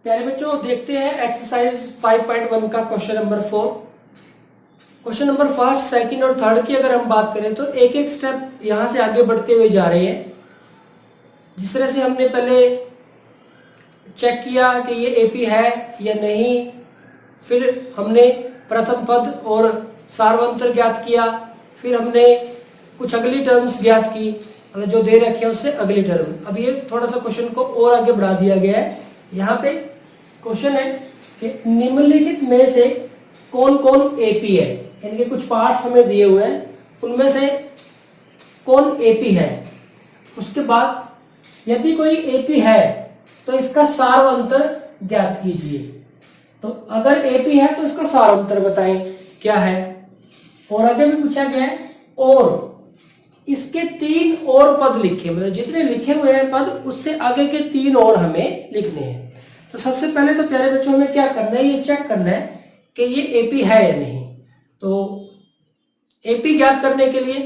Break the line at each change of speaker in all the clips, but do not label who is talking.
प्यारे बच्चों, देखते हैं एक्सरसाइज 5.1 का question number 4। Question number first, second और थर्ड की अगर हम बात करें तो एक एक स्टेप यहाँ से आगे बढ़ते हुए जा रहे हैं। जिस तरह से हमने पहले चेक किया कि ये एपी है या नहीं, फिर हमने प्रथम पद और सार्वंतर ज्ञात किया, फिर हमने कुछ अगली टर्म्स ज्ञात की, मतलब जो दे रखे हैं उससे अगली टर्म। अब ये थोड़ा सा क्वेश्चन को और आगे बढ़ा दिया गया है। यहाँ पे क्वेश्चन है कि निम्नलिखित में से कौन कौन एपी है, यानी कि कुछ पार्ट्स हमें दिए हुए हैं, उनमें से कौन एपी है। उसके बाद यदि कोई एपी है तो इसका सार्वंतर ज्ञात कीजिए। तो अगर एपी है तो इसका सार्वंतर बताएं क्या है। और आगे भी पूछा गया है और इसके 3 और पद लिखे, मतलब जितने लिखे हुए हैं पद उससे आगे के 3 और हमें लिखने हैं। तो सबसे पहले तो प्यारे बच्चों हमें क्या करना है, ये चेक करना है कि ये एपी है या नहीं। तो एपी ज्ञात करने के लिए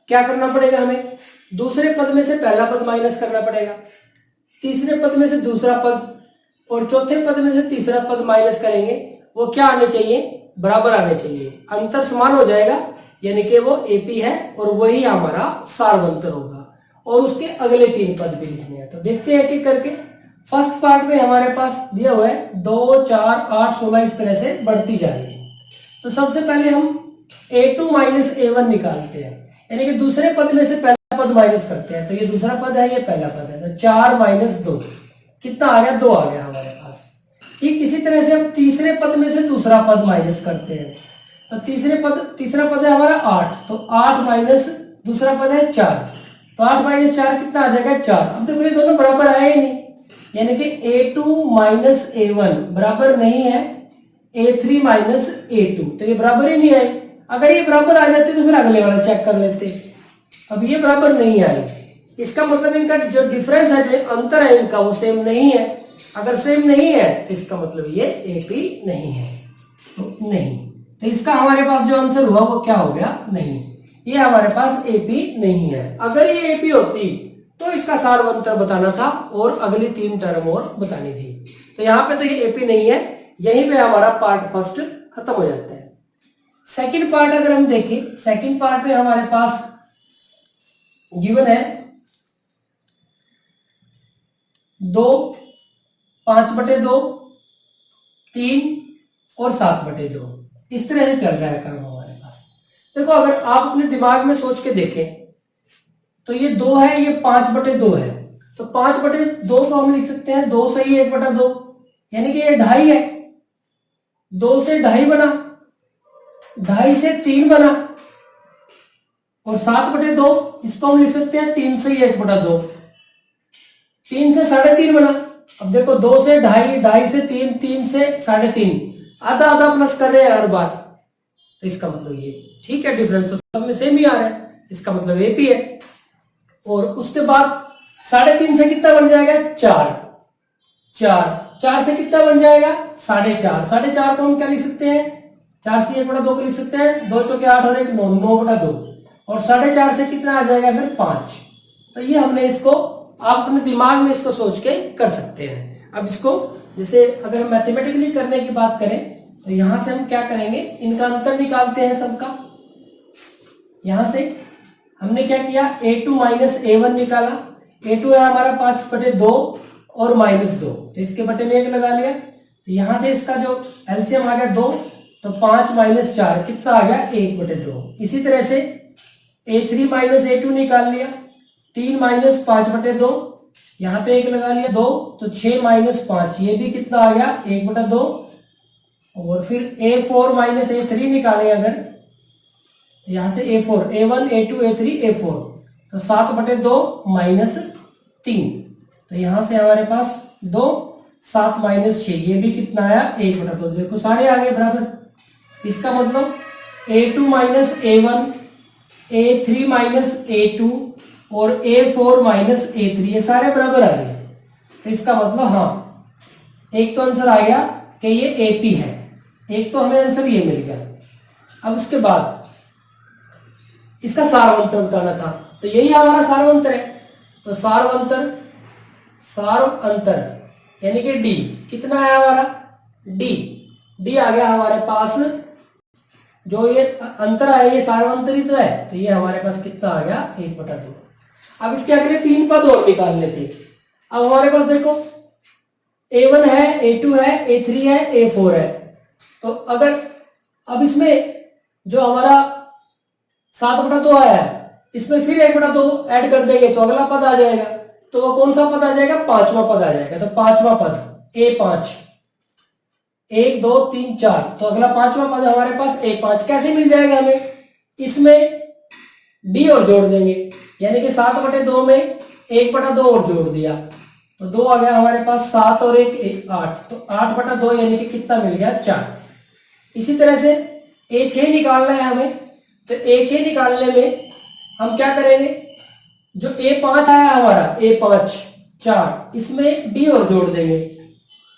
क्या करना पड़ेगा, हमें दूसरे पद में से पहला पद माइनस करना पड़ेगा, तीसरे पद में से दूसरा पद और चौथे पद में से तीसरा पद माइनस करेंगे। वो क्या आने चाहिए, बराबर आने चाहिए, अंतर समान हो जाएगा, यानी कि वो एपी है और वही हमारा सार्वंतर होगा। और उसके अगले 3 पद भी लिखने हैं। तो देखते हैं एक एक करके। फर्स्ट पार्ट में हमारे पास दिया हुआ है 2, 4, 8, 16 इस तरह से बढ़ती जा रही है। तो सबसे पहले हम a2 माइनस a1 निकालते हैं, यानी कि दूसरे पद में से पहला पद माइनस करते हैं। तो ये दूसरा पद है, ये पहला पद है। तो 4 माइनस 2 कितना आ गया, 2 आ गया हमारे पास। ठीक इसी तरह से हम तीसरे पद में से दूसरा पद माइनस करते हैं। तो तीसरा पद है हमारा 8, तो 8 माइनस दूसरा पद है 4, तो 8 माइनस 4 कितना आ जाएगा, 4। अब देखो ये दोनों बराबर आए ही नहीं, यानी कि a2 माइनस a1 बराबर नहीं है a3 माइनस a2, तो ये बराबर ही नहीं आए। अगर ये बराबर आ जाते तो फिर अगले वाला चेक कर लेते। अब ये बराबर नहीं आए, इसका मतलब इनका जो डिफरेंस है, जो अंतर है इनका, वो सेम नहीं है। अगर सेम नहीं है तो इसका मतलब ये एपी नहीं है। तो नहीं, तो इसका हमारे पास जो आंसर हुआ वो क्या हो गया, नहीं। ये हमारे पास एपी नहीं है। अगर ये एपी होती तो इसका सार्वंतर बताना था और अगली 3 टर्म और बतानी थी। तो यहाँ पे तो ये एपी नहीं है, यहीं पे हमारा पार्ट फर्स्ट खत्म हो जाता है। सेकंड पार्ट अगर हम देखें, सेकंड पार्ट में हमारे पास गिवन है 2, 5/2, 3 और 7/2, इस तरह से चल रहा है काम हमारे पास। देखो अगर आप अपने दिमाग में सोच के देखें तो ये 2 है, ये 5/2 है। तो 5/2 को हम लिख सकते हैं 2 से ही 1/2, यानी कि ये 2.5 है। 2 से 2.5 बना, 2.5 से 3 बना, और 7/2 इसको हम लिख सकते हैं 3 से ही 1/2, 3 से 3.5 बना। अब देखो 2 से 2.5, 2.5 से 3, 3 से 3.5, आधा आधा प्लस कर रहे हैं हर बार। तो इसका मतलब ये ठीक है, डिफरेंस तो सब में सेम ही आ रहा है, इसका मतलब एपी है। और उसके बाद 3.5 से कितना बन जाएगा, 4, 4 से कितना बन जाएगा, 4.5, 4.5 को हम क्या लिख सकते हैं, 4 से 1/2 को लिख सकते हैं, 2 चौके 8 और 1 9, 9/2, और 4.5 से कितना आ जाएगा फिर 5। तो ये हमने इसको, आप अपने दिमाग में इसको सोच के कर सकते हैं। अब इसको जैसे अगर हम मैथमेटिकली करने की बात करें तो यहां से हम क्या करेंगे, इनका अंतर निकालते हैं सबका। यहां से हमने क्या किया, a2 माइनस a1 निकाला। a2 है हमारा 5/2 और -2, तो इसके बटे में 1 लगा लिया। तो यहां से इसका जो एलसीएम आ गया 2, तो 5 माइनस 4 कितना आ गया, 1/2। इसी तरह से a3 माइनस a2 निकाल लिया, 3 माइनस 5/2, यहाँ पे 1 लगा लिया 2, तो 6 माइनस 5, ये भी कितना आ गया, 1/2। और फिर a4 माइनस a3 निकाले अगर, यहां से a4, a1, a2, a3, a4, तो 7/2 माइनस 3, तो यहां से हमारे पास 2, 7 माइनस 6, ये भी कितना आया, 1/2। देखो सारे आ गए बराबर। इसका मतलब a2 minus a1, a3 minus a2 और a4 माइनस a3, ये सारे बराबर आ गए। तो इसका मतलब हाँ, एक तो आंसर आ गया कि ये एपी है, एक तो हमें आंसर ये मिल गया। अब उसके बाद इसका सार्वंतर बताना था, तो यही हमारा सार्वंतर है। तो सार्वंतर यानी कि डी कितना है हमारा, डी डी आ गया हमारे पास। जो ये अंतर है ये सार्वंतरित है, तो ये हमारे पास कितना आ गया 1/2। अब इसके अगले 3 पद और निकालने थे। अब हमारे पास देखो a1 है, a2 है, a3 है, a4 है। तो अगर अब इसमें जो हमारा 7/2 आया है, इसमें फिर 1/2 ऐड कर देंगे तो अगला पद आ जाएगा। तो वो कौन सा पद आ जाएगा, 5वां पद आ जाएगा। तो 5वां पद a5, 1 2 3 4, तो अगला 5वां पद हमारे पास a5 कैसे मिल जाएगा हमें, इसमें d और जोड़ देंगे, यानी कि 7/2 में 1/2 और जोड़ दिया तो 2 आ गया हमारे पास, 7 और 1 8, तो 8/2 यानी कि कितना मिल गया 4। इसी तरह से a6 निकालना है हमें, तो a6 निकालने में हम क्या करेंगे, जो a5 आया हमारा a5 4, इसमें d और जोड़ देंगे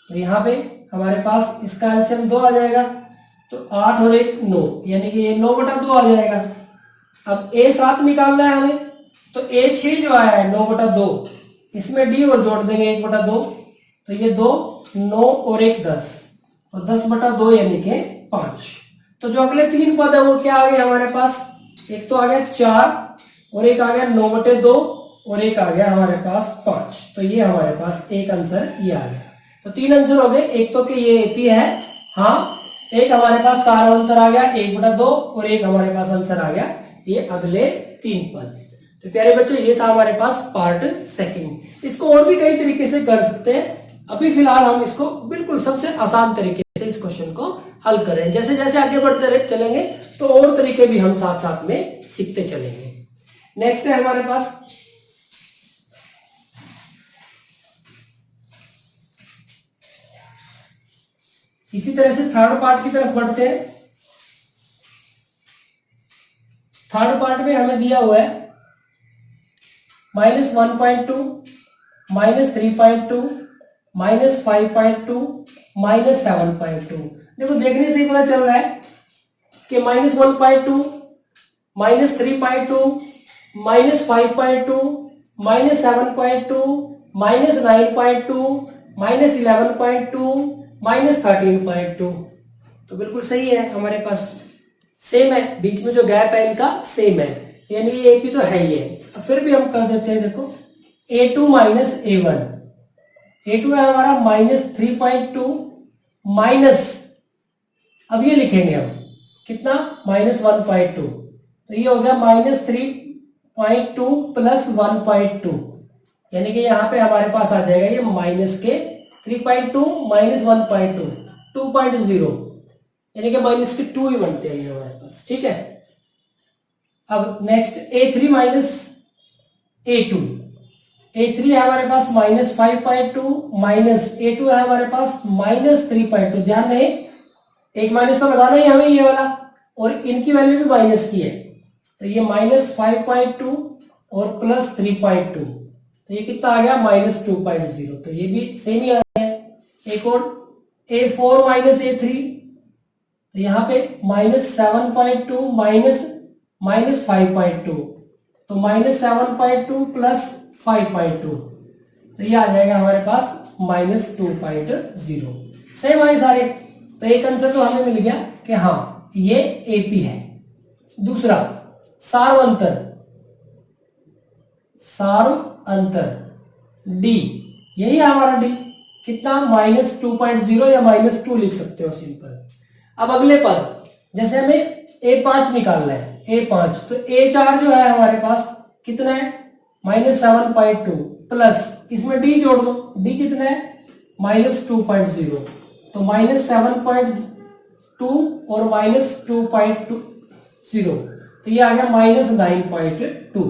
तो यहाँ पे हमारे पास इसका एलसीएम 2 आ जाएगा। तो 8 और 1 9, यानी कि ये 9/2 आ जाएगा। अब a7 निकालना है हमें, तो a6 जो आया है 9/2, इसमें d और जोड़ देंगे 1/2, तो ये 2 9 और 1 10, तो 10/2 यानी कि 5। तो जो अगले 3 पद है वो क्या आ गए हमारे पास, एक तो आ गया 4 और एक आ गया 9/2 और एक आ गया हमारे पास 5। तो ये हमारे पास एक आंसर ये आ गया। तो 3 आंसर हो गए, एक तो कि ये एपी है, हाँ, एक हमारे पास सार्वंतर आ गया 1/2 और एक हमारे पास आंसर आ गया ये अगले 3 पद। तो प्यारे बच्चों ये था हमारे पास पार्ट सेकंड। इसको और भी कई तरीके से कर सकते हैं, अभी फिलहाल हम इसको बिल्कुल सबसे आसान तरीके से इस क्वेश्चन को हल करें। जैसे जैसे आगे बढ़ते चलेंगे तो और तरीके भी हम साथ साथ में सीखते चलेंगे। नेक्स्ट है हमारे पास इसी तरह से थर्ड पार्ट की तरफ बढ़ते हैं। थर्ड पार्ट में हमें दिया हुआ है -1.2, -3.2, -5.2, -7.2। देखो देखने से ही पता चल रहा है कि -1.2, -3.2, -5.2, -7.2, -9.2, -11.2, -13.2, तो बिल्कुल सही है, हमारे पास सेम है, बीच में जो गैप है इनका सेम है, यानी ये एपी तो है ही है। अब फिर भी हम कर देते हैं, देखो a2 माइनस a1, a2 है हमारा -3.2 माइनस, अब ये लिखेंगे हम कितना -1.2, तो ये हो गया -3.2 प्लस 1.2, यानी कि यहाँ पे हमारे पास आ जाएगा ये माइनस के 3.2 माइनस 1.2 2.0, यानी कि माइनस के 2 ही बनते हैं ये हमारे पास, ठीक है। अब next a3 minus a2, a3 है हमारे पास -5.2 माइनस a2 है हमारे पास -3.2, ध्यान रहे एक माइनस तो लगाना ही हमें ये वाला, और इनकी वैल्यू भी माइनस की है, तो ये -5.2 और प्लस 3.2, तो ये कितना आ गया -2.0, तो ये भी सेम ही आ गया। एक और a4 माइनस a3, तो यहाँ पे -7.2 माइनस 5.2, तो -7.2 प्लस 5.2, तो ये आ जाएगा हमारे पास -2.0। सेम आए सारे, तो एक आंसर तो हमें मिल गया कि हाँ ये एपी है। दूसरा सार्वंतर, सार्वंतर डी, यही है हमारा डी, कितना -2.0 या -2 लिख सकते हो सिंपल। अब अगले पद, जैसे हमें a5 निकालना है, a5, तो a4 जो है हमारे पास कितना है -7.2 प्लस इसमें d जोड़ दो, d कितना है -2.0, तो -7.2 और -2.0, तो ये आ गया -9.2।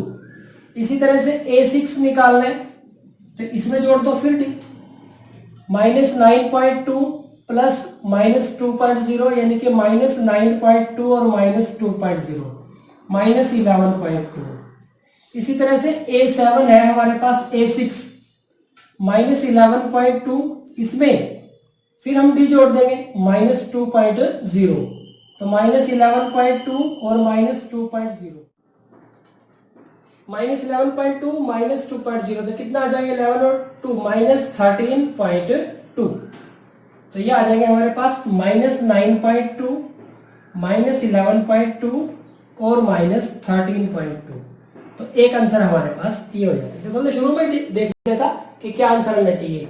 इसी तरह से a6 निकालना है, तो इसमें जोड़ दो फिर d, -9.2 प्लस -2.0, यानी कि -9.2 और -2.0, -11.2। इसी तरह से a7 है हमारे पास, a6 -11.2, इसमें फिर हम d जोड़ देंगे -2.0, तो -11.2 और -2.0। -11.2 -2.0, तो कितना आ जाएगा 11 और 2 -13.2, तो ये आ जाएगा हमारे पास -9.2 -11.2 और -13.2। तो एक आंसर हमारे पास ये हो जाता है। देखो हमने शुरू में देख लिया था कि क्या आंसर आना चाहिए।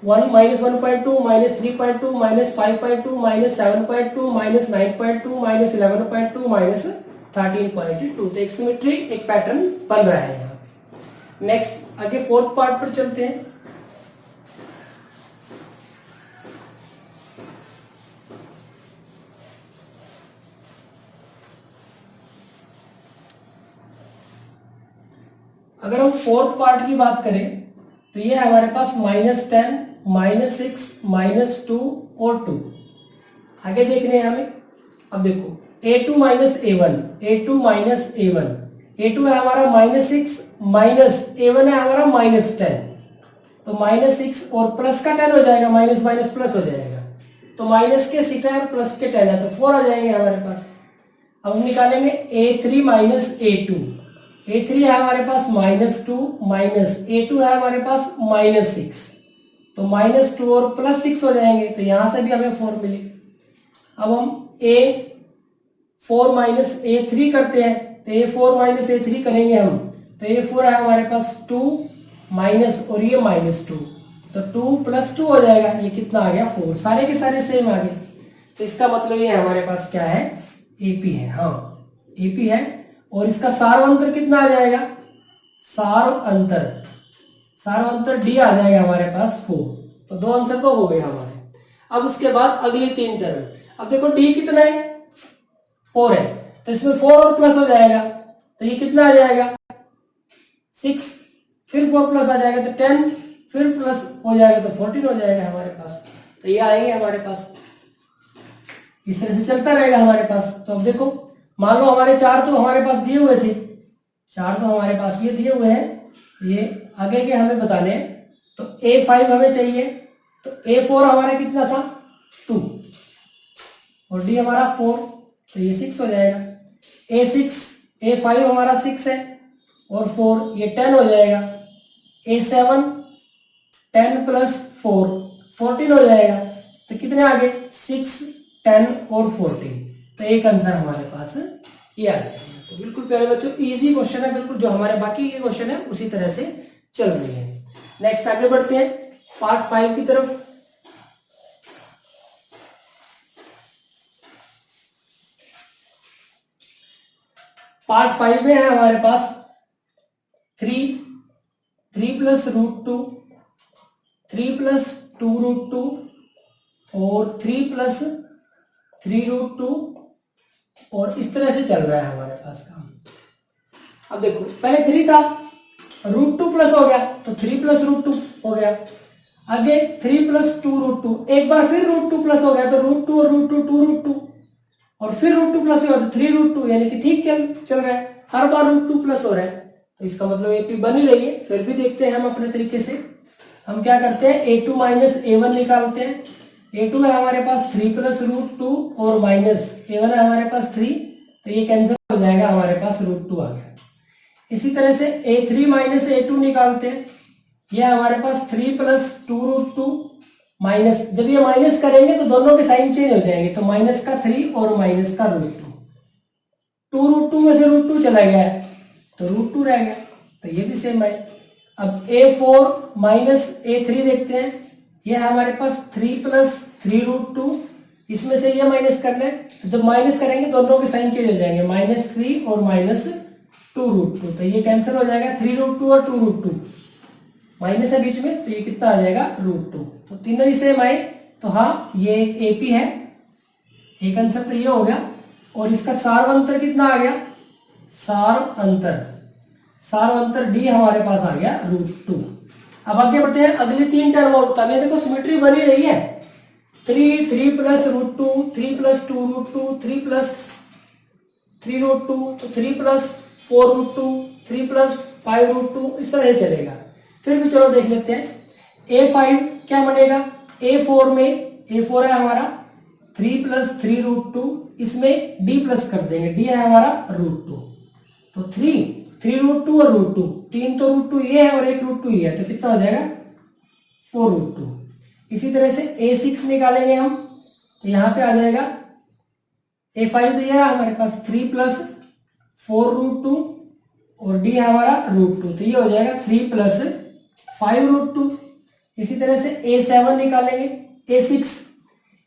1 -1.2 -3.2 -5.2 -7.2 -9.2 -11.2 -13.2, तो एक सिमेट्री, एक पैटर्न बन रहा है यहाँ पे। नेक्स्ट आगे फोर्थ पार्ट पर चलते हैं। अगर हम फोर्थ पार्ट की बात करें तो ये है हमारे पास -10 -6 -2 और 2 आगे देखने हैं हमें। अब देखो a2 -a1, a2 -a1, a2 है हमारा -6 माइनस a1 है हमारा -10, तो -6 और प्लस का 10 हो जाएगा, माइनस माइनस प्लस हो जाएगा, तो माइनस के 6 है और प्लस के 10 है, तो 4 आ जाएंगे हमारे पास। अब हम निकालेंगे a3 -a2, a3 है हमारे पास -2 माइनस a2 है हमारे पास -6, तो -2 और +6 हो जाएंगे, तो यहां से भी हमें 4 मिले। अब हम a4 -a3 करते हैं, तो a4 -a3 करेंगे हम, तो a4 है हमारे पास 2 माइनस और ये -2, तो 2 + 2 हो जाएगा, ये कितना आ गया 4, सारे के सारे सेम आ गए। तो इसका मतलब ये हमारे पास क्या है, AP है। हाँ AP है, और इसका सार अंतर कितना आ जाएगा, सार अंतर D आ जाएगा हमारे पास 4, तो 2 आंसर तो हो गए हमारे। अब उसके बाद अगली 3 टर्म, अब देखो D कितना है, 4 है, तो इसमें 4 और प्लस हो जाएगा, तो ये कितना आ जाएगा 6, फिर 4 प्लस आ जाएगा तो 10, फिर प्लस हो जाएगा तो 14 हो जाएगा हमारे पास, तो ये आएंगे हमारे पास। इस तरह से चलता रहेगा हमारे पास। तो अब देखो मान लो हमारे 4 तो हमारे पास दिए हुए थे, 4 तो हमारे पास ये दिए हुए हैं, ये आगे के हमें बताने हैं। तो A5 हमें चाहिए, तो A4 हमारा कितना था 2 और D हमारा 4, तो ये 6 हो जाएगा। A5 हमारा 6 है और 4, ये 10 हो जाएगा। A7 10 + 4 14 हो जाएगा, तो कितने आ गए 6 10 और 14, तो एक आंसर हमारे पास ये आ जाएगा। तो बिल्कुल प्यारे बच्चों इजी क्वेश्चन है, बिल्कुल जो हमारे बाकी के क्वेश्चन है उसी तरह से चल रही है। नेक्स्ट आगे बढ़ते हैं पार्ट 5 की तरफ। पार्ट 5 में है हमारे पास 3 + √2, 3 + 2√2 और 3 + 3√2, और इस तरह से चल रहा है हमारे पास काम। अब देखो पहले 3 था, √2 प्लस हो गया तो 3 + √2 हो गया, आगे 3 + 2√2, एक बार फिर √2 प्लस हो गया तो √2 और √2 2√2, और फिर √2 प्लस हुआ तो 3√2, यानी कि ठीक चल रहा है, हर बार √2 प्लस हो रहा है, तो इसका मतलब AP बन ही रही है। फिर भी देखते हैं हम अपने तरीके से, हम क्या करते हैं A2 - A1 निकालते हैं। A2 है हमारे पास 3 + √2 और -A1 है हमारे पास 3, तो ये कैंसिल हो जाएगा, हमारे पास √2 आ गया। इसी तरह से A3 - A2 निकालते हैं, ये हमारे पास 3 + 2√2 माइनस, जब ये माइनस करेंगे तो दोनों के साइन चेंज हो जाएंगे, तो -3 और -√2, 2√2 में से √2 चला गया तो √2 रह गया, तो ये भी सेम है। अब A4 - A3 देखते हैं, ये है हमारे पास 3 + 3√2, इसमें से ये माइनस करना है, तो जब माइनस करेंगे दोनों के साइन चेंज हो जाएंगे, -3 और -2√2, तो ये कैंसिल हो जाएगा, 3√2 और 2√2 माइनस है बीच में, तो ये कितना आ जाएगा √2, तो तीनों ही सेम आए, तो हाँ ये एक AP है, एक आंसर तो ये हो गया। और इसका सार अंतर कितना आ गया, सार अंतर D हमारे पास आ गया √2। अब आगे बढ़ते हैं, अगली 3 टर्म और बताने, देखो सिमेट्री बनी रही है, 3 + √2, 3 + 2√2, 3 + 3√2, तो 3 + 4√2, 3 + 5√2, इस तरह से चलेगा। फिर भी चलो देख लेते हैं, A5 क्या बनेगा, A4 है हमारा 3 + 3√2, इसमें D प्लस कर देंगे, D है हमारा √2, तो 3 3√2 और √2, 3 तो √2 ये है और एक √2 ये है, तो कितना हो जाएगा 4√2। इसी तरह से A6 निकालेंगे हम, तो यहाँ पे आ जाएगा A5 तो ये है हमारे पास 3 + 4√2 और D है हमारा √2, तो ये हो जाएगा 3 + 5√2। इसी तरह से A7 निकालेंगे,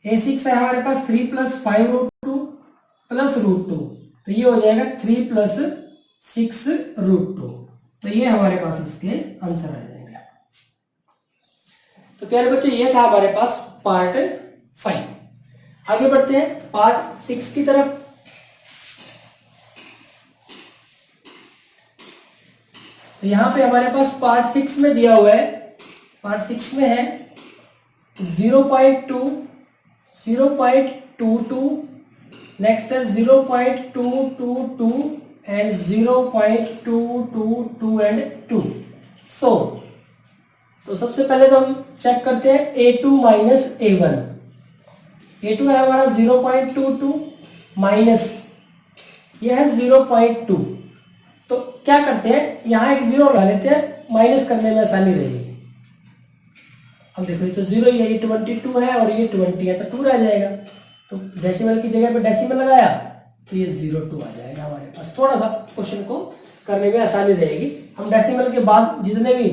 A6 है हमारे पास 3 + 5√2 + √2, तो ये हो जाएगा 3 + 6√2। तो ये हमारे पास इसके आंसर आ जाएंगे। तो प्यारे बच्चों ये था हमारे पास पार्ट 5। आगे बढ़ते हैं पार्ट 6 की तरफ। तो यहां पे हमारे पास पार्ट 6 में दिया हुआ है, पार्ट 6 में है 0.2, 0.22, नेक्स्ट है 0.222 एंड 0.222 एंड 2। तो सबसे पहले तो हम चेक करते हैं A2 माइनस A1। A2 है हमारा 0.22 माइनस यह है 0.2। तो क्या करते हैं, यहां एक 0 लगा लेते हैं, माइनस करने में आसानी रहेगी। अब देखो ये तो 0 ही है, ये 22 है और ये 20 है, तो 2 रह जाएगा। तो डेसिमल की जगह पे डेसिमल लगाया तो ये 0.2 आ जाएगा हमारे पास। थोड़ा सा क्वेश्चन को करने में आसानी रहेगी। हम डेसिमल के बाद जितने भी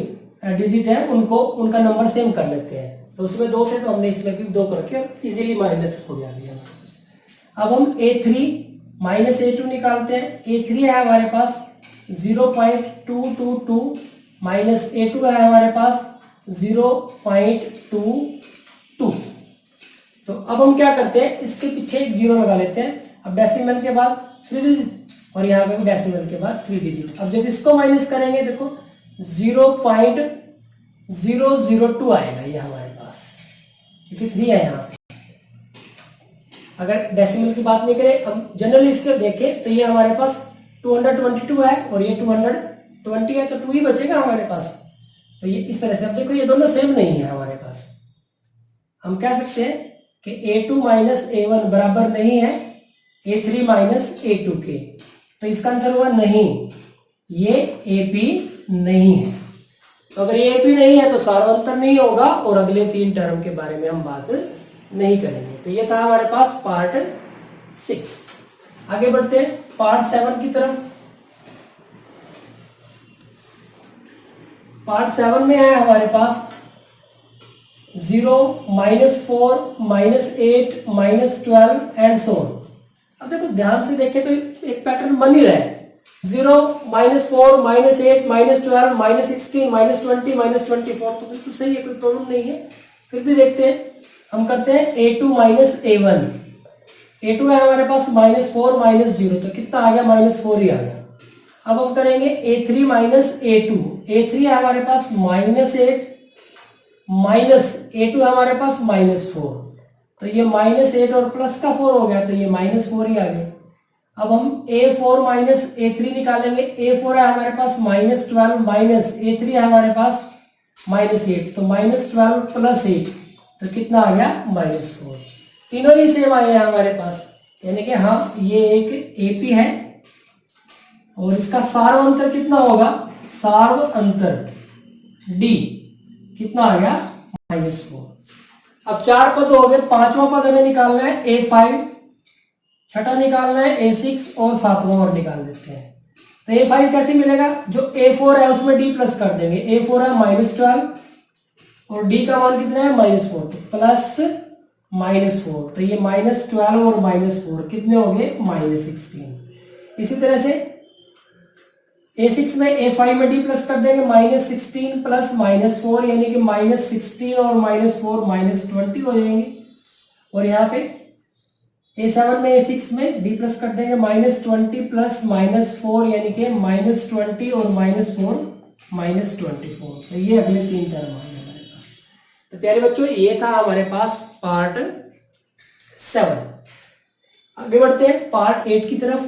डिजिट है उनको उनका नंबर सेम कर लेते हैं। तो उसमें 2 थे तो हमने इसमें भी 2 करके इजीली माइनस हो गया हमारे पास। अब हम A3 माइनस A2 निकालते हैं। A3 है हमारे पास 0.222 माइनस A2 है हमारे पास 0.22। तो अब हम क्या करते हैं, इसके पीछे एक 0 लगा लेते हैं। अब डेसिमल के बाद 3 डिजिट और यहाँ पे भी डेसिमल के बाद 3 डिजिट। अब जब इसको माइनस करेंगे देखो 0.002 आएगा ये हमारे पास, क्योंकि 3 है यहाँ पे। अगर डेसिमल की बात नहीं करें, हम जनरली इसके देखें तो ये हमारे पास 222 है और ये 220 है, तो 2 ही बचेगा हमारे पास। तो ये इस तरह से, अब देखो ये दोनों सेम नहीं है हमारे पास। हम कह सकते हैं कि A2 माइनस A1 बराबर नहीं है A3 माइनस A2 के। तो इसका आंसर हुआ नहीं, ये AP नहीं है। तो अगर ये AP नहीं है तो सार्वंतर नहीं होगा और अगले 3 टर्म के बारे में हम बात नहीं करेंगे। तो ये था हमारे पास पार्ट 6। आगे बढ़ते हैं पार्ट 7 की तरफ। पार्ट 7 में है हमारे पास 0, -4, -8, -12 एंड सो ऑन। अब देखो ध्यान से देखें तो एक पैटर्न बन ही रहा है। 0, -4, -8, -12, -16, -20, -24, तो बिल्कुल सही है, कोई प्रॉब्लम नहीं है। फिर भी देखते हैं, हम करते हैं A2 माइनस A1। A2 है हमारे पास -4 -0, तो कितना आ गया, -4 ही आ गया। अब हम करेंगे A3 माइनस A2। A3 है हमारे पास -8 माइनस A2 है हमारे पास -4, तो ये -8 और प्लस का 4 हो गया, तो ये -4 ही आ गया। अब हम A4 माइनस A3 निकालेंगे। A4 है हमारे पास -12 माइनस A3 है हमारे पास -8, तो -12 + 8, तो कितना आ गया, -4। तीनों ही सेम आए हैं हमारे पास, यानी कि हाँ ये एक AP है। और इसका सार्व अंतर कितना होगा, सार्व अंतर D कितना आ गया, -4। अब 4 पद हो गए, 5वां पद हमें निकालना है A5, छठा निकालना है A6 और 7वां और निकाल देते हैं। तो A5 कैसे मिलेगा, जो A4 है उसमें D प्लस कर देंगे। A4 है -12 और D का मान कितना है, -4, तो प्लस -4, तो ये -12 और -4 कितने हो गए, -16। इसी तरह से A6 में A5 में D प्लस कर देंगे, -16 प्लस -4 यानी कि -16 और -4 -20 हो जाएंगे। और यहाँ पे A7 में A6 में D प्लस कर देंगे, -20 प्लस -4 यानी कि -20 और -4 -24। तो ये अगले 3 टर्म आ गए हमारे पास। तो प्यारे बच्चों ये था हमारे पास पार्ट 7। आगे बढ़ते हैं पार्ट 8 की तरफ।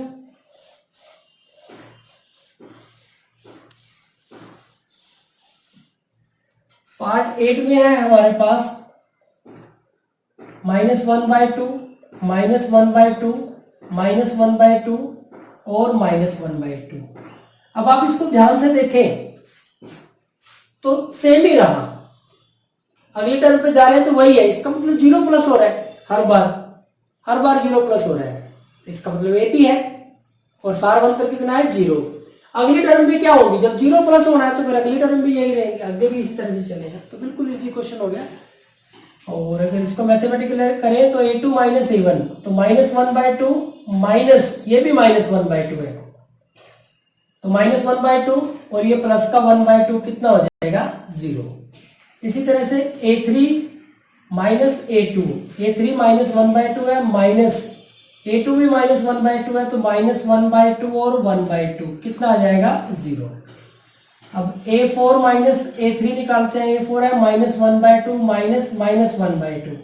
पार्ट 8 में है हमारे पास -1/2, -1/2, -1/2 और -1/2। अब आप इसको ध्यान से देखें तो सेम ही रहा, अगली टर्म पे जा रहे हैं तो वही है, इसका मतलब 0 प्लस हो रहा है हर बार 0 प्लस हो रहा है, तो इसका मतलब एपी है और सार्वंतर कितना है 0। अगली टर्म भी क्या होगी, जब 0 प्लस होना है तो फिर अगली टर्म भी यही रहेंगे, आगे भी इसी तरह से चलेगा। तो बिल्कुल इजी क्वेश्चन हो गया। और अगर इसको मैथमेटिकल करें तो a2 माइनस a1, तो -1/2 माइनस ये भी -1/2 है, तो -1/2 और ये प्लस का 1/2 कितना हो जाएगा 0। इसी तरह से a3 माइनस a2, a3 -1/2 है, माइनस a2 भी -1/2 है, तो -1/2 और 1/2 कितना आ जाएगा 0। अब a4 माइनस a3 निकालते हैं, a4 है -1/2 माइनस -1/2,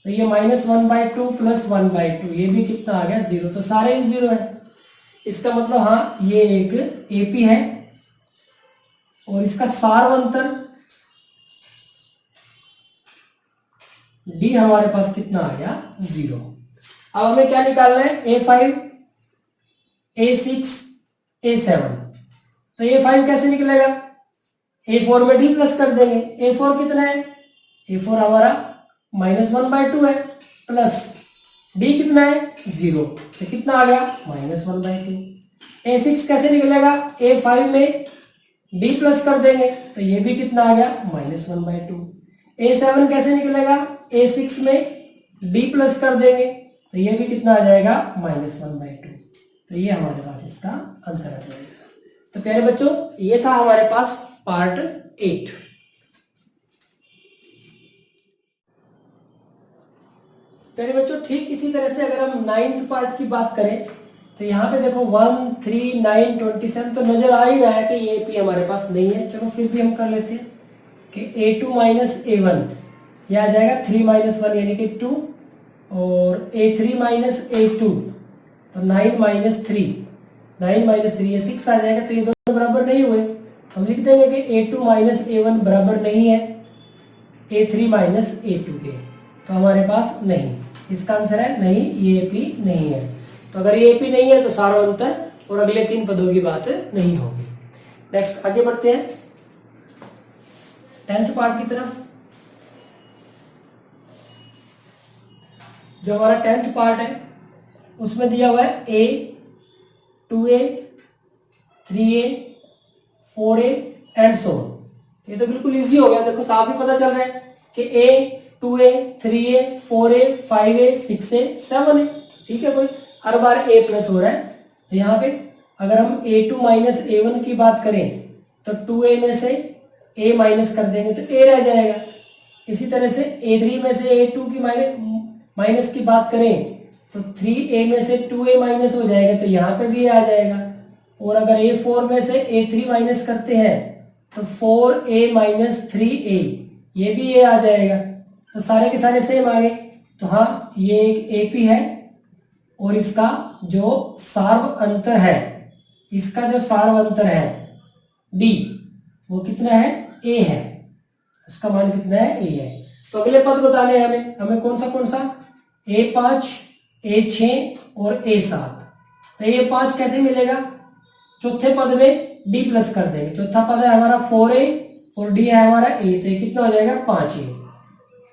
तो ये -1/2 प्लस 1/2 ये भी कितना आ गया 0, तो सारे ही 0 है। इसका मतलब हाँ ये एक एपी है और इसका सार्वंतर डी हमारे पास कितना आ गया 0। अब हमें क्या निकालना है, a5 a6 a7, तो a5 कैसे निकलेगा, a4 में d प्लस कर देंगे, a4 कितना है, a4 हमारा -1/2 है, प्लस d कितना है 0, तो कितना आ गया -1/2। a6 कैसे निकलेगा, a5 में d प्लस कर देंगे, तो ये भी कितना आ गया -1/2। a7 कैसे निकलेगा, a6 में d प्लस कर देंगे, तो ये भी कितना आ जाएगा -1/2। तो ये हमारे पास इसका आंसर आ जाएगा। तो प्यारे बच्चों ये था हमारे पास पार्ट 8। प्यारे बच्चों ठीक इसी तरह से अगर हम 9th पार्ट की बात करें तो यहाँ पे देखो 1, 3, 9, 27 तो नजर आ ही रहा है कि ये पी हमारे पास नहीं है। चलो फिर भी हम कर लेते हैं कि a2 माइनस a1 यह आ जाएगा 3 माइनस 1 यानी कि 2, और a3 माइनस a2 तो 9 माइनस 3, 9 माइनस 3 ये 6 आ जाएगा। तो ये दोनों बराबर नहीं हुए, हम लिख देंगे कि a2 माइनस a1 बराबर नहीं है a3 माइनस a2 के, तो हमारे पास नहीं, इसका आंसर है नहीं, ये AP नहीं है। तो अगर ये AP नहीं है तो सार्वंतर और अगले 3 पदों की बात नहीं होगी। नेक्स्ट आगे बढ़ते हैं 10th पार्ट की तरफ। जो हमारा 10th पार्ट है उसमें दिया हुआ है a, 2a, 3a, 4a and so on. ये तो बिल्कुल इजी हो गया, देखो साफ ही पता चल रहा है कि a, 2a, 3a, 4a, 5a, 6a, 7a, ठीक है, कोई हर बार a प्लस हो रहा है। तो यहाँ पे अगर हम a2 माइनस a1 की बात करें तो 2a में से a माइनस कर देंगे तो a रह जाएगा। इसी तरह से a3 में से a2 की माइनस की बात करें तो 3a में से 2a माइनस हो जाएगा, तो यहाँ पे भी a आ जाएगा। और अगर a4 में से a3 माइनस करते हैं तो 4a माइनस 3a ये भी a आ जाएगा। तो सारे के सारे सेम आ गए। तो हाँ ये एक AP है और इसका जो सार्व अंतर है, इसका जो सार्व अंतर है D वो कितना है A है, उसका मान कितना है A है। तो अगले पद बताने हैं हमें कौन सा A5, A6 और A7। तो A5 कैसे मिलेगा, चौथे पद में D प्लस कर देंगे, चौथा पद है हमारा 4A और D है हमारा A, तो ये कितना हो जाएगा 5A।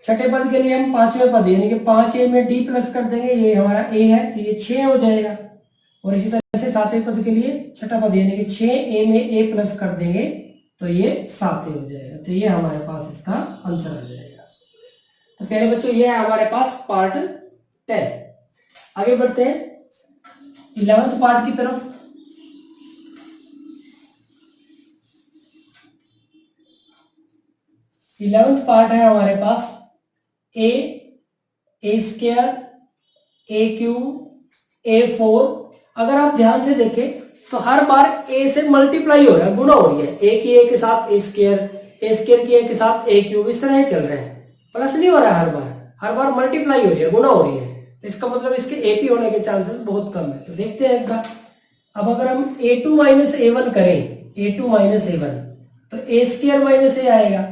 छठे पद के लिए हम पांचवें पद यानी कि 5A में D प्लस कर देंगे, ये हमारा A है तो ये 6 हो जाएगा। और इसी तरह से सातवें पद के लिए छठा पद यानी कि 6A में A प्लस कर देंगे तो ये 7A हो जाएगा। तो ये हमारे पास इसका आंसर आ जाएगा। तो प्यारे बच्चों ये है हमारे पास पार्ट 10। आगे बढ़ते हैं 11th पार्ट की तरफ। 11th पार्ट है हमारे पास a स्क्वायर, a3, a4। अगर आप ध्यान से देखें तो हर बार a से मल्टीप्लाई हो रहा है, गुणा हो रही है, a की a के साथ a स्क्वायर की a के साथ a क्यूब, इस तरह ही चल रहा है, प्लस नहीं हो रहा है, हर बार मल्टीप्लाई हो रही है, गुणा हो रही है। तो इसका मतलब इसके AP होने के चांसेस बहुत कम है। तो देखते हैं एक बार। अब अगर हम a2 माइनस a1 करें, a2 माइनस a1 तो a स्क्वायर माइनस a आएगा,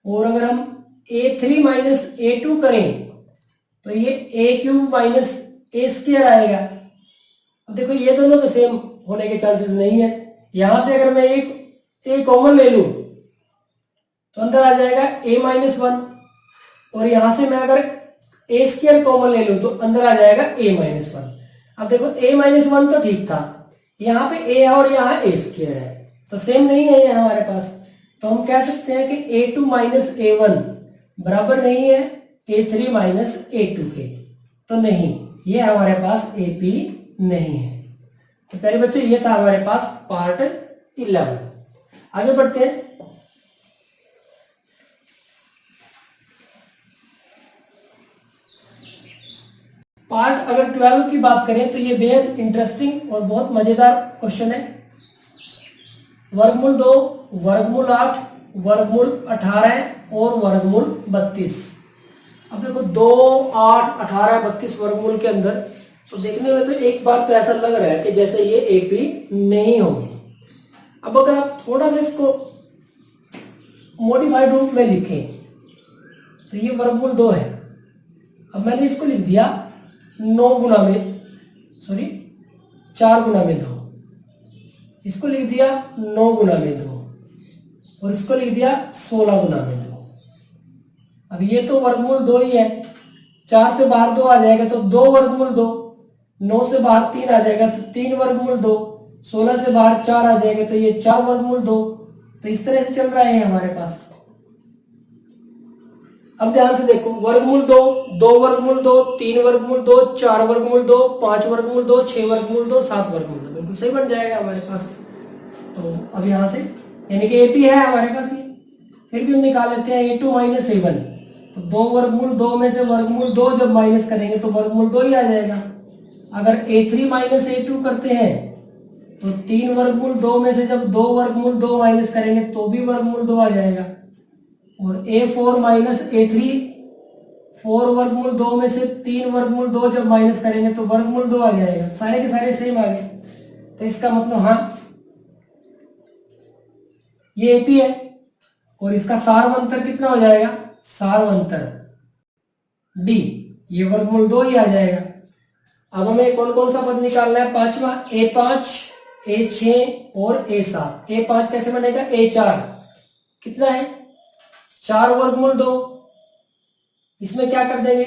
और अगर हम a3 माइनस a2 करें तो ये a cube minus a square आएगा। अब देखो ये दोनों तो सेम होने के चांसेस नहीं है। यहां से अगर मैं एक ए कॉमन ले लूं तो अंदर आ जाएगा a-1, और यहां से मैं अगर ए स्क्वायर कॉमन ले लूं तो अंदर आ जाएगा a-1। अब देखो a-1 तो ठीक था, यहाँ पे a है और यहाँ ए स्क्वायर है, तो सेम नहीं है ये हमारे पास। तो हम कह सकते हैं कि a2 माइनस a1 बराबर नहीं है a3 माइनस a2 के, तो नहीं, ये हमारे पास AP नहीं है। तो पहले बच्चों ये था हमारे पास पार्ट 11। आगे बढ़ते हैं। पार्ट अगर 12 की बात करें तो ये बेहद इंटरेस्टिंग और बहुत मजेदार क्वेश्चन है। वर्गमूल 2, वर्गमूल 8, वर्गमूल 18 और वर्गमूल 32। अब देखो 2, 8, 18, 32 वर्गमूल के अंदर तो देखने में तो एक बार तो ऐसा लग रहा है कि जैसे ये AP नहीं होगी। अब अगर आप थोड़ा सा इसको मॉडिफाइड रूप में लिखें तो ये वर्गमूल 2 है। अब मैंने इसको लिख दिया 4 गुना में 2, इसको लिख दिया 9 गुना में 2, और इसको लिख दिया 16 गुना में 2। अब ये तो वर्गमूल 2 ही है, 4 से बाहर 2 आ जाएगा तो 2 वर्गमूल 2, 9 से बाहर 3 आ जाएगा तो 3 वर्गमूल 2, 16 से बाहर 4 आ जाएगा तो ये 4 वर्गमूल 2। तो इस तरह से चल रहा है हमारे पास। अब ध्यान से देखो, वर्गमूल 2, 2 वर्गमूल 2, 3 वर्गमूल 2, 4 वर्गमूल 2, 5 वर्गमूल 2, 6 वर्गमूल 2, 7 वर्गमूल 2, बिल्कुल सही बन जाएगा हमारे पास। तो अब यहाँ से यानी कि AP है हमारे पास ये। फिर भी हम निकाल लेते हैं A2 माइनस A1, तो 2 वर्गमूल 2 में से वर्गमूल 2 जब माइनस करेंगे तो वर्गमूल 2 ही आ जाएगा। अगर A3 माइनस A2 करते हैं तो 3 वर्गमूल 2 में से जब 2 वर्गमूल 2 माइनस करेंगे तो भी वर्गमूल 2 आ जाएगा। और A4 माइनस A3, 4 वर्गमूल 2 में से 3 वर्गमूल 2 जब माइनस करेंगे तो वर्गमूल 2 आ जाएगा। सारे के सारे सेम आ गए, तो इसका मतलब हाँ ये AP है। और इसका सारवंतर कितना हो जाएगा? सारवंतर D, ये वर्गमूल 2 ही आ जाएगा। अब हमें कौन कौन सा पद निकालना है? पांचवा, A5, A6 और A7। A5 कैसे बनेगा? A4 कितना है? 4 वर्गमूल 2, इसमें क्या कर देंगे?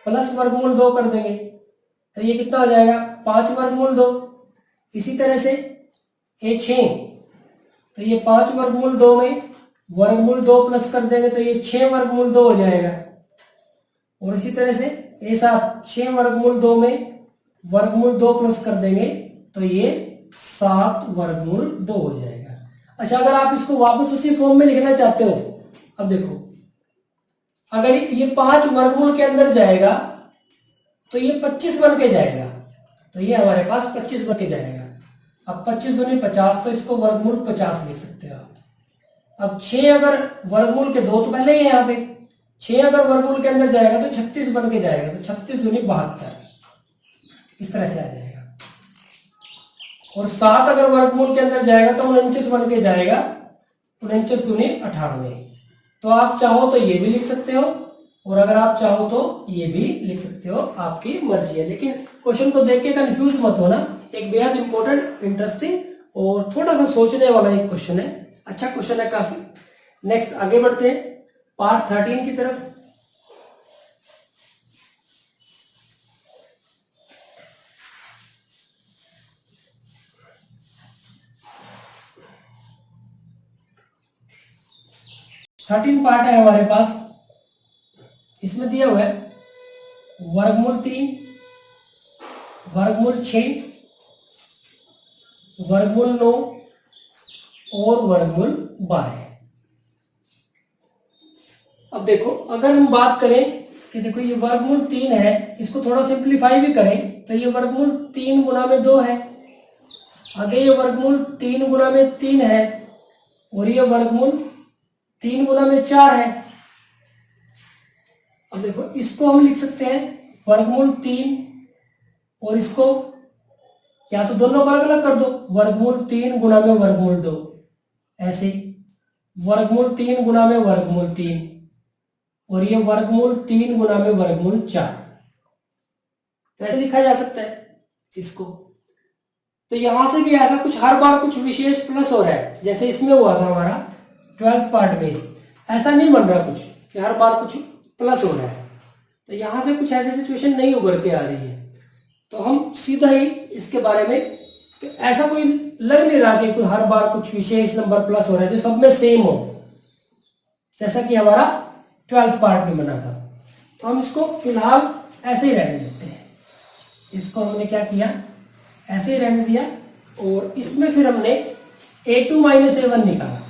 प्लस वर्गमूल 2 कर देंगे, तो ये कितना हो जाएगा? 5 वर्गमूल 2। इसी तरह से A6, तो ये 5 वर्गमूल 2 में वर्गमूल 2 प्लस कर देंगे तो ये 6 वर्गमूल 2 हो जाएगा। और इसी तरह से A7, 6 वर्गमूल 2 में वर्गमूल 2 प्लस कर देंगे तो ये 7 वर्गमूल 2 हो जाएगा। अच्छा, अगर आप इसको वापस उसी फॉर्म में लिखना चाहते हो, अब देखो अगर ये 5 वर्गमूल के अंदर जाएगा तो ये 25 बन के जाएगा, तो ये हमारे पास 25 बन के जाएगा। अब 25 दूनी 50, तो इसको वर्गमूल 50 लिख सकते हो आप। अब 6 अगर वर्गमूल के 2 तो पहले ही है यहाँ पे, 6 अगर वर्गमूल के अंदर जाएगा तो 36 बन के जाएगा, तो 36 दूनी 72, इस तरह से आ जाएगा। और 7 अगर वर्गमूल के अंदर जाएगा तो 49 बन के जाएगा, 49 दूनी 98। तो आप चाहो तो ये भी लिख सकते हो, और अगर आप चाहो तो ये भी लिख सकते हो, आपकी मर्जी है। लेकिन क्वेश्चन को देख के कंफ्यूज मत होना, एक बेहद इंपॉर्टेंट, इंटरेस्टिंग और थोड़ा सा सोचने वाला एक क्वेश्चन है। अच्छा क्वेश्चन है काफी। नेक्स्ट आगे बढ़ते हैं पार्ट 13 की तरफ। पार्ट है हमारे पास, इसमें दिया हुआ है वर्गमूल 3, वर्गमूल 6, वर्गमूल 9 और वर्गमूल 12। अब देखो अगर हम बात करें कि देखो ये वर्गमूल 3 है, इसको थोड़ा सिंप्लीफाई भी करें तो ये वर्गमूल 3 गुना में 2 है, आगे ये वर्गमूल 3 गुना में 3 है, और ये वर्गमूल 3 गुना में 4 है। अब देखो इसको हम लिख सकते हैं वर्गमूल 3, और इसको या तो दोनों को अलग अलग कर दो, वर्गमूल 3 गुना में वर्गमूल 2, ऐसे वर्गमूल 3 गुना में वर्गमूल 3, और ये वर्गमूल 3 गुना में वर्गमूल 4। तो ऐसे लिखा जा सकता है इसको। तो यहां से भी ऐसा कुछ हर बार कुछ विशेष प्लस हो रहा है, जैसे इसमें हुआ था हमारा 12th पार्ट में, ऐसा नहीं बन रहा कुछ कि हर बार कुछ प्लस हो रहा है। तो यहां से कुछ ऐसी सिचुएशन नहीं उभर के आ रही है। तो हम सीधा ही इसके बारे में, ऐसा कोई लग नहीं रहा कि कोई हर बार कुछ विशेष नंबर प्लस हो रहा है जो सब में सेम हो, जैसा कि हमारा 12th पार्ट में बना था। तो हम इसको फिलहाल ऐसे ही रहने देते हैं। इसको हमने क्या किया, ऐसे ही रहने दिया, और इसमें फिर हमने a2 माइनस a1 निकाला।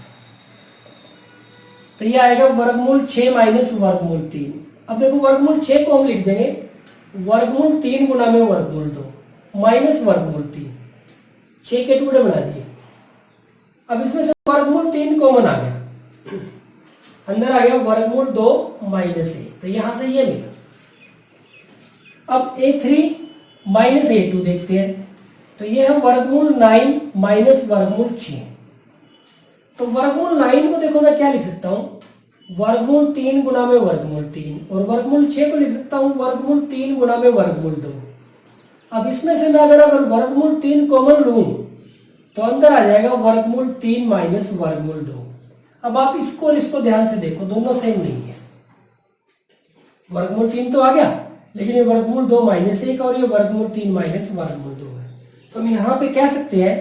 तो ये आएगा वर्गमूल 6 माइनस वर्गमूल 3। अब देखो वर्गमूल 6 को हम लिख देंगे वर्गमूल 3 गुना में वर्गमूल 2 माइनस वर्गमूल 3, 6 के टुकड़े बना दिए। अब इसमें से वर्गमूल 3 कॉमन आ गया, अंदर आ गया वर्गमूल 2 माइनस a, तो यहां से ये मिला। अब a3 माइनस a2 देखते हैं, तो ये है वर्गमूल 9 माइनस वर्गमूल 6। तो वर्गमूल 9 को देखो मैं क्या लिख सकता हूं, वर्गमूल 3 गुना में वर्गमूल 3, और वर्गमूल 6 को लिख सकता हूं वर्गमूल 3 गुना में वर्गमूल 2। अब इसमें से मैं अगर वर्गमूल 3 कॉमन लूं तो अंदर आ जाएगा वर्गमूल 3 माइनस वर्गमूल 2। अब आप इसको और इसको ध्यान से देखो, दोनों सेम नहीं है। वर्गमूल 3 तो आ गया, लेकिन ये वर्गमूल 2 माइनस 1 और ये वर्गमूल 3 माइनस वर्गमूल 2 है। तो हम यहाँ पे कह सकते हैं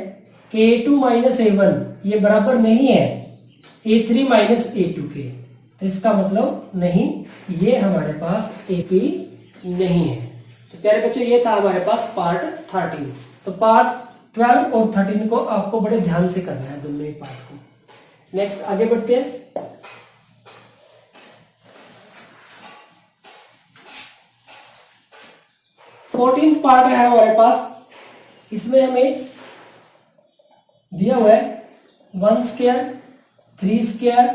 कि a2 माइनस a1 ये बराबर नहीं है a3 माइनस a2 के। तो इसका मतलब नहीं, ये हमारे पास AP नहीं है। तो प्यारे बच्चों, ये था हमारे पास पार्ट 13। तो पार्ट 12 और 13 को आपको बड़े ध्यान से करना है, दोनों ही पार्ट को। नेक्स्ट आगे बढ़ते हैं। फोर्टीन्थ पार्ट है हमारे पास, इसमें हमें दिया हुआ है 1 स्क्वायर, 3 स्क्वायर,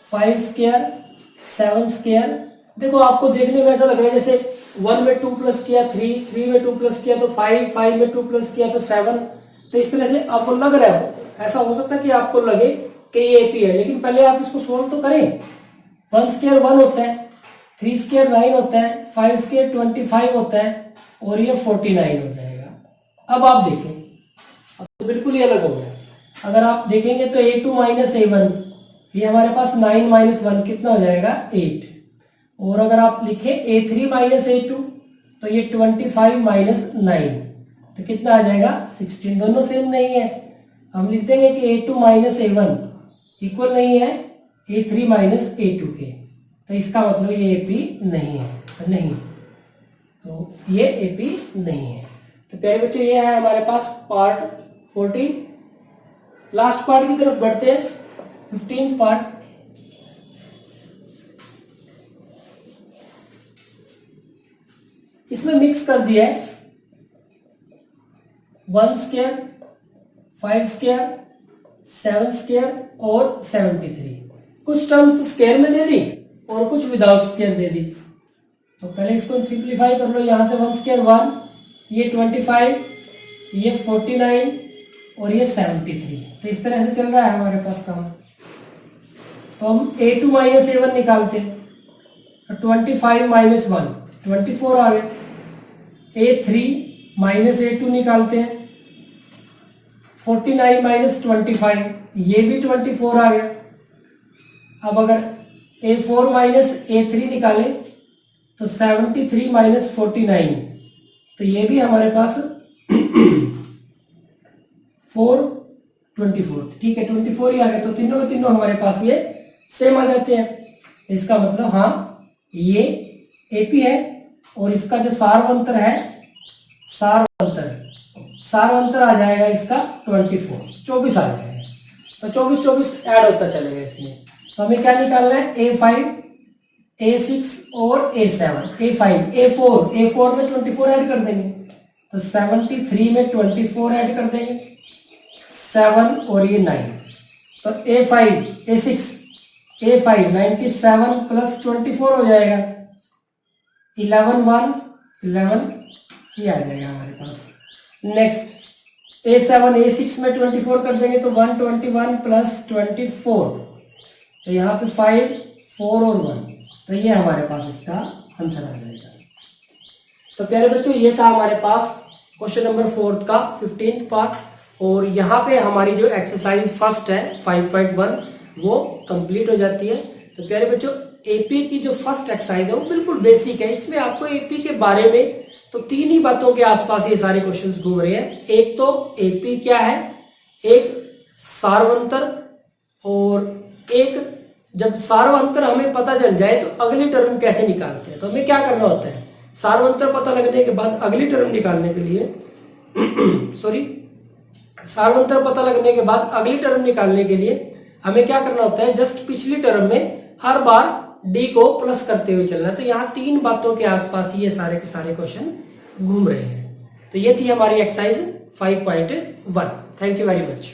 5 स्क्वायर, 7 स्क्वायर। देखो आपको देखने में ऐसा लग रहा है जैसे 1 में 2 प्लस किया 3, 3 में 2 प्लस किया तो 5, 5 में 2 प्लस किया तो 7। तो इस तरह से आपको लग रहा है, ऐसा हो सकता है कि आपको लगे कि ये AP है, लेकिन पहले आप इसको सोल्व तो करें। 1 स्क्वायर 1 होता है, 3 स्क्वायर 9 होता है, 5 स्क्वायर 25 होता है, और ये 49 हो जाएगा। अब आप देखें, अब तो बिल्कुल ही अलग हो गया। अगर आप देखेंगे तो a2 माइनस a1, ये हमारे पास 9 माइनस 1 कितना हो जाएगा 8। और अगर आप लिखें a3 माइनस a2 तो ये 25 माइनस 9, तो कितना आ जाएगा 16। दोनों सेम नहीं है, हम लिख देंगे कि a2 माइनस a1 इक्वल नहीं है a3 माइनस a2 के। तो इसका मतलब ये AP नहीं है, तो नहीं, तो ये AP नहीं है। तो प्यारे बच्चों, ये है हमारे पास पार्ट 14। लास्ट पार्ट की तरफ बढ़ते हैं, 15th पार्ट। इसमें मिक्स कर दिया है 1 स्क्वायर, 5 स्क्वायर, 7 स्क्वायर और 73। कुछ टर्म्स तो स्क्वायर में दे दी और कुछ विदाउट स्क्वायर दे दी। तो पहले इसको सिंप्लीफाई कर लो। यहां से 1 स्क्वायर 1, ये 25, ये 49 और ये 73। तो इस तरह से चल रहा है हमारे पास काम। तो हम a2 माइनस a1 निकालते हैं, तो 25 माइनस 1 24 आ गया। a3 माइनस a2 निकालते हैं, 49 माइनस 25, ये भी 24 आ गया। अब अगर a4 माइनस a3 निकालें तो 73 माइनस 49, तो ये भी हमारे पास 424, ठीक है 24 ही आ गया। तो तीनों के तीनों हमारे पास ये सेम आ जाते हैं। इसका मतलब हाँ, ये AP है। और इसका जो सारवंतर है, सारवंतर आ जाएगा इसका 24 आ जाएगा। तो 24 ऐड होता चलेगा इसमें। तो हमें क्या निकालना है, A5, A6 और A7। A5, A4 में 24 ऐड कर देंगे, तो 73 में 24 ऐड कर देंगे, 7 और ये 9। तो A5, A6, A5 97 प्लस 24 हो जाएगा, 11 1 11 ये आ जाएगा हमारे पास। नेक्स्ट A7, A6 में 24 कर देंगे तो 121 प्लस 24, तो यहाँ पे 5 4 और 1, तो ये हमारे पास इसका आंसर आ जाएगा। तो प्यारे बच्चों, ये था हमारे पास क्वेश्चन नंबर 4 का 15th पार्ट। और यहाँ पे हमारी जो एक्सरसाइज फर्स्ट है 5.1 वो कंप्लीट हो जाती है। तो प्यारे बच्चों, एपी की जो फर्स्ट एक्सरसाइज है वो बिल्कुल बेसिक है। इसमें आपको एपी के बारे में तो 3 ही बातों के आसपास ये सारे क्वेश्चंस घूम रहे हैं। एक तो एपी क्या है, एक सार्वंतर, और एक जब सार्वंतर हमें पता चल जाए तो अगली टर्म कैसे निकालते हैं। तो हमें क्या करना होता है, सार्वंतर पता लगने के बाद अगली टर्म निकालने के लिए सॉरी सार्वंतर पता लगने के बाद अगली टर्म निकालने के लिए हमें क्या करना होता है, जस्ट पिछली टर्म में हर बार डी को प्लस करते हुए चलना है। तो यहाँ 3 बातों के आसपास ये सारे के सारे क्वेश्चन घूम रहे हैं। तो ये थी हमारी exercise 5.1। Thank you very much.